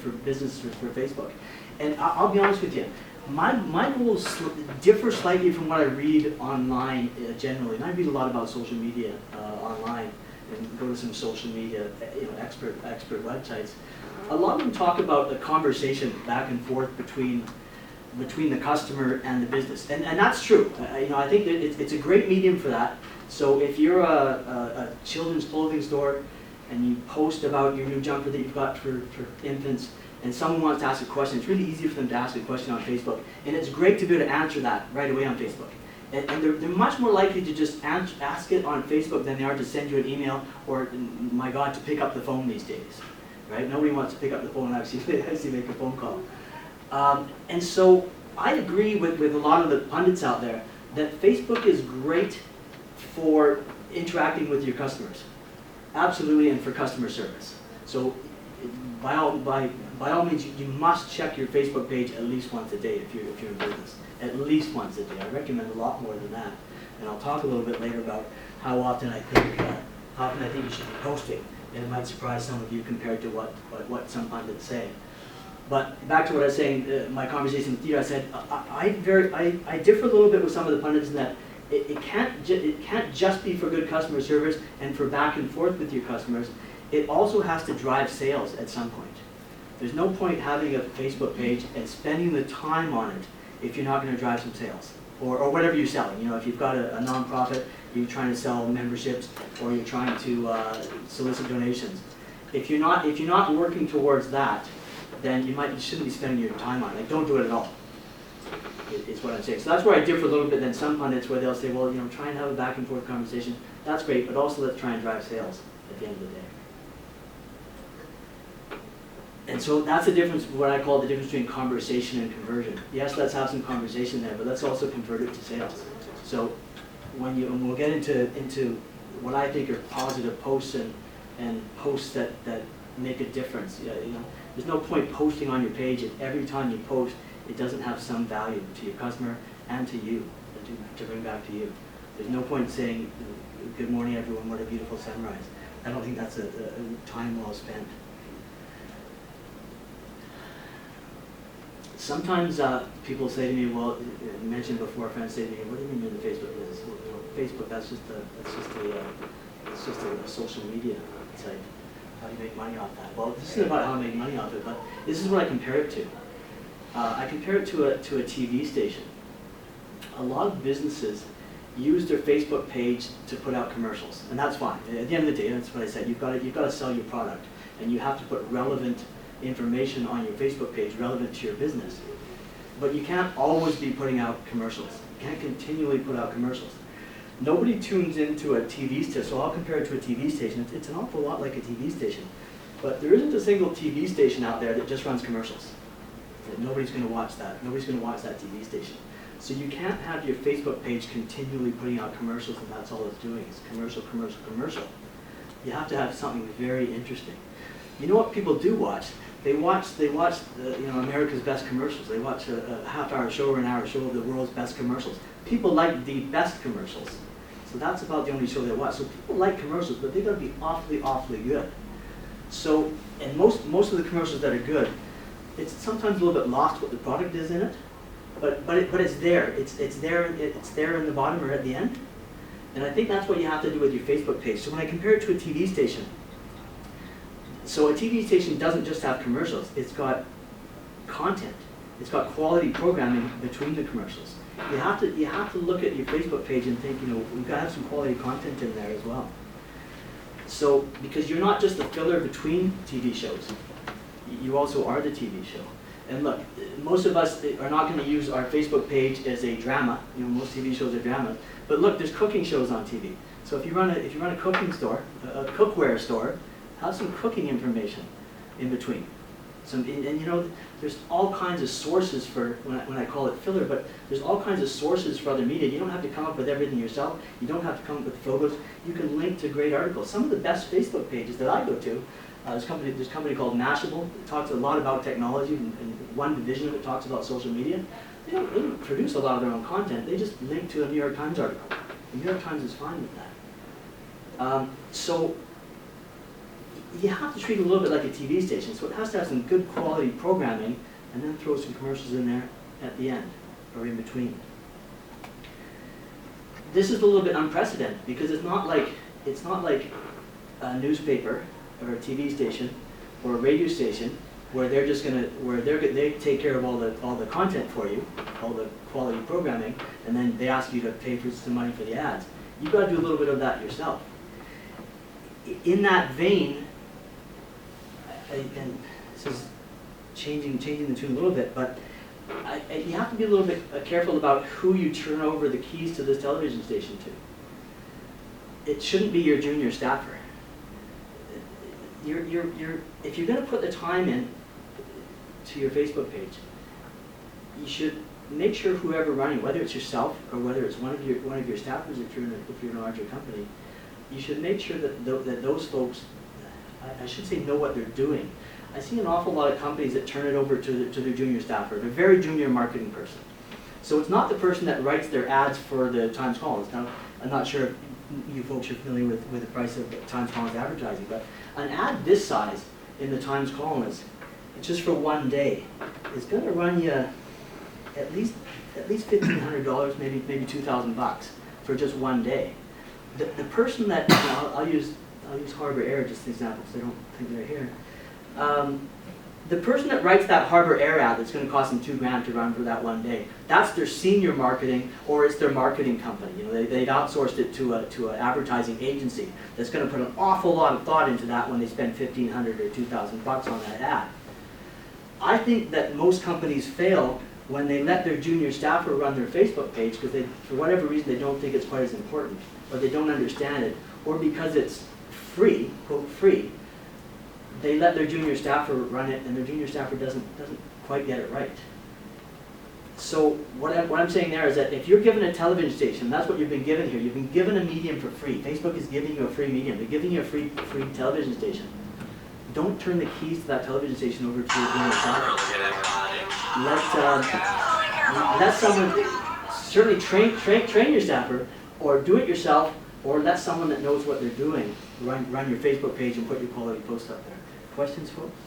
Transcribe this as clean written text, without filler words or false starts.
for business for Facebook. And I'll be honest with you, my rules differ slightly from what I read online generally. And I read a lot about social media online and go to some social media expert websites. A lot of them talk about the conversation back and forth between the customer and the business, and that's true. I think that it's a great medium for that. So if you're a children's clothing store and you post about your new jumper that you've got for infants, and someone wants to ask a question, it's really easy for them to ask a question on Facebook, and it's great to be able to answer that right away on Facebook. And they're much more likely to just ask it on Facebook than they are to send you an email or, my God, to pick up the phone these days, right? Nobody wants to pick up the phone and actually make a phone call. And so I agree with a lot of the pundits out there that Facebook is great for interacting with your customers, absolutely, and for customer service. So by all means, you must check your Facebook page at least once a day if you're in business. At least once a day. I recommend a lot more than that, and I'll talk a little bit later about how often I think you should be posting, and it might surprise some of you compared to what some pundits say. But back to what I was saying, my conversation with Dieter, I said I differ a little bit with some of the pundits in that it can't just be for good customer service and for back and forth with your customers. It also has to drive sales at some point. There's no point having a Facebook page and spending the time on it if you're not going to drive some sales or whatever you're selling. If you've got a nonprofit, you're trying to sell memberships or you're trying to solicit donations. If you're not working towards that, then you shouldn't be spending your time on it. Like, don't do it at all. Is what I'm saying. So that's where I differ a little bit than some pundits, where they'll say, well, try and have a back and forth conversation. That's great, but also let's try and drive sales at the end of the day. And so that's the difference, what I call the difference between conversation and conversion. Yes, let's have some conversation there, but let's also convert it to sales. So when we'll get into what I think are positive posts and posts that make a difference. There's no point posting on your page if every time you post it doesn't have some value to your customer and to you, to bring back to you. There's no point saying, good morning everyone, what a beautiful sunrise. I don't think that's a time well spent. Sometimes people say to me, well, you mentioned before, friends say to me, what do you mean you're in the Facebook business? Well, Facebook, that's just a social media site. How do you make money off that? Well, this isn't about how to make money off it, but this is what I compare it to. I compare it to a TV station. A lot of businesses use their Facebook page to put out commercials, and that's fine. At the end of the day, that's what I said. You've got to sell your product, and you have to put relevant information on your Facebook page relevant to your business. But you can't always be putting out commercials. You can't continually put out commercials. Nobody tunes into a TV station, so I'll compare it to a TV station. It's an awful lot like a TV station. But there isn't a single TV station out there that just runs commercials. Nobody's going to watch that. Nobody's going to watch that TV station. So you can't have your Facebook page continually putting out commercials and that's all it's doing. It's commercial, commercial, commercial. You have to have something very interesting. You know what people do watch? They watch America's Best Commercials. They watch a half-hour show or an hour show of the world's best commercials. People like the best commercials. So that's about the only show they watch. So people like commercials, but they've got to be awfully, awfully good. So, and most of the commercials that are good, it's sometimes a little bit lost what the product is in it, but it's there. It's there in the bottom or at the end. And I think that's what you have to do with your Facebook page. So when I compare it to a TV station, so a TV station doesn't just have commercials. It's got content. It's got quality programming between the commercials. You have to look at your Facebook page and think, we've got to have some quality content in there as well. So because you're not just the filler between TV shows, you also are the TV show. And look, most of us are not going to use our Facebook page as a drama. Most TV shows are dramas. But look, there's cooking shows on TV. So if you run a cooking store, a cookware store, have some cooking information in between. There's all kinds of sources for, when I call it filler, but there's all kinds of sources for other media. You don't have to come up with everything yourself. You don't have to come up with photos. You can link to great articles. Some of the best Facebook pages that I go to, there's a company called Mashable. It talks a lot about technology, and one division of it talks about social media. They don't produce a lot of their own content. They just link to a New York Times article. The New York Times is fine with that. So you have to treat it a little bit like a TV station, so it has to have some good quality programming, and then throw some commercials in there at the end, or in between. This is a little bit unprecedented, because it's not like a newspaper, or a TV station, or a radio station, where they're just gonna, they take care of all the content for you, all the quality programming, and then they ask you to pay for some money for the ads. You've got to do a little bit of that yourself. In that vein, and this is changing the tune a little bit, but you have to be a little bit careful about who you turn over the keys to this television station to. It shouldn't be your junior staffer. If you're going to put the time in to your Facebook page, you should make sure whoever running, whether it's yourself or whether it's one of your staffers, if you're in a larger company, you should make sure that those folks, I should say, know what they're doing. I see an awful lot of companies that turn it over to their junior staffer, the very junior marketing person. So it's not the person that writes their ads for the Times Columns. Now, I'm not sure if you folks are familiar with the price of Times Columns advertising, but an ad this size in the Times Columns, just for one day, is going to run you at least $1,500, maybe $2,000 for just one day. The person that, you know, I'll use Harbor Air just as an example, because I don't think they're here. The person that writes that Harbor Air ad that's going to cost them $2,000 to run for that one day, that's their senior marketing, or it's their marketing company. You know, they've outsourced it to an advertising agency that's going to put an awful lot of thought into that when they spend $1,500 or $2,000 on that ad. I think that most companies fail when they let their junior staffer run their Facebook page because they, for whatever reason, they don't think it's quite as important, or they don't understand it, or because it's free, quote free, they let their junior staffer run it, and their junior staffer doesn't quite get it right. So what I'm saying there is that if you're given a television station, that's what you've been given here. You've been given a medium for free. Facebook is giving you a free medium. They're giving you a free television station. Don't turn the keys to that television station over to your junior staffer. Let someone, certainly train your staffer, or do it yourself, or let someone that knows what they're doing run your Facebook page and put your quality posts up there. Questions, folks?